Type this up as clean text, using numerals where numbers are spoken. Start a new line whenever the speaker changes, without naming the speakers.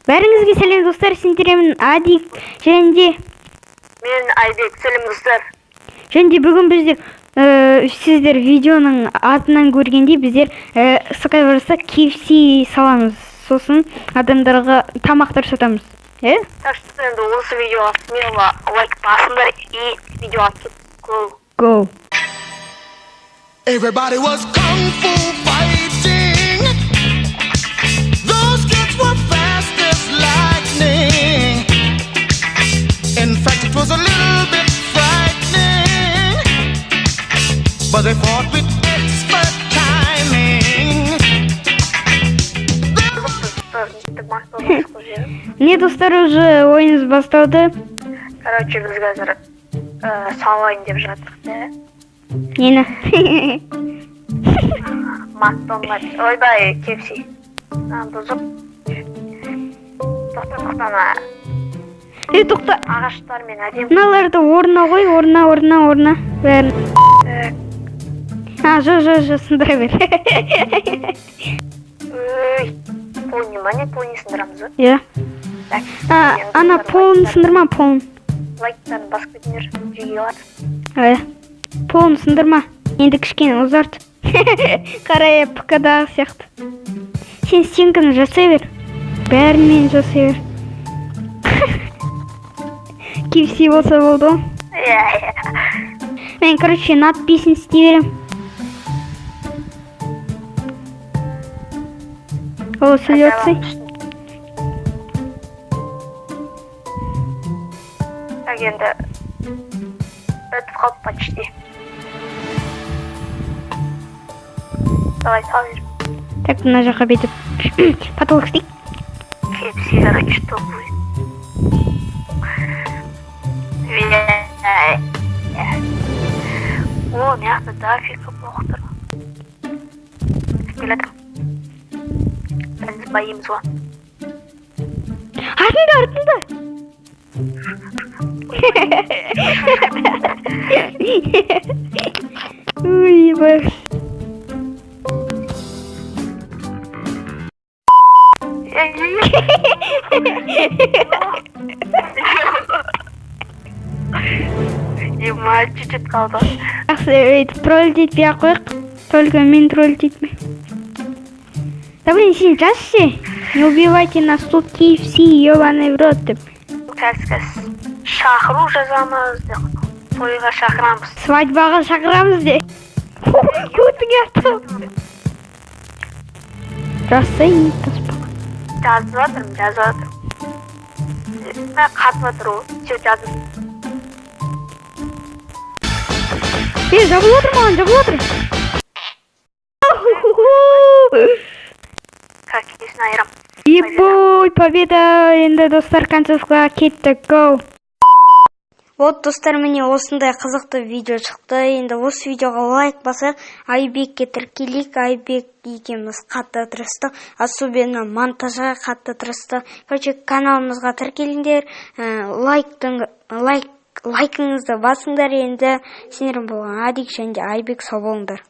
Бәріңізге сәлем достар, сендеремін Адик және
Мен Айбек, сәлем достар.
Және бүгін біздер сіздер видеоның атынан көргенде біздер Skywars KFC саламыз. Сосын адамдарға тамақтар сатамыз.
Так что енді осы видеоға смело лайк басыңдар и видеоға
Go.
Everybody was kung fu fighting. Those kids were fast as lightning. In fact, it was a little bit frightening, but they fought with expert timing.
Не достар, уже ойыныз басталды.
Короче, біз қазір салайын деп жаттық, да?
Нені?
Мактонлар. Ойбай, KFC. Бұзып. Тоқтана.
Тоқта.
Ағаштармен әдем.
Мыналарды орна ғой, орна. Бәрін. Жо, сындыра бер.
Мане полни сындырамыз.
Иә. Ана полын сындырма, полын.
Лайктарын басып кетіңдер, жиі алады.
Полын сындырма. Енді кішкене ұзарт. Қарая пықадағы сияқты. Сен стенканы жасай бер. Бәрімен жасай бер. KFC болса болды ғой. Мен, короче, надписін істей берем. О, сөйлетсей.
Так, енді өтіп қалып почти. Давай, сал бер.
Так, мына жаққа бетіп потолок істейік.
KFC, короче, что будет? О, мягко, да, фига плохо. Келеді. Біз боимыз ғой.
Артында. Ой, бай.
Ема, чуть-чуть қалды.
Өйтіп тролль детпей ақ қойық. Только мен тролль детпей. Да блин, сен жазшы. Не убивайте нас тут KFC, ебаный в рот деп.
Кәс. Шақыру жазамыз деп. Тойға шақырамыз.
Свадьбаға шақырамыз де. Көтіңе артып. Жасай, таспақ.
Жазып жатырмын. Мен қатып жатыр ол. Все жазып.
Жабыл отыр.
Как есін айырам.
Ебой, победа! Енді достар, концовка кетті, go! Вот, достар, міне осындай қызықты видео шықты. Енді осы видеоға лайк басайық. Айбекке тіркелейік. Айбек екеуміз қатты тырыстық. Особенно монтажға қатты тырыстық. Короче, каналымызға тіркеліңдер. Лайкыңызды басыңдар. Енді сендерім болған Адик және Айбек сау болыңдар.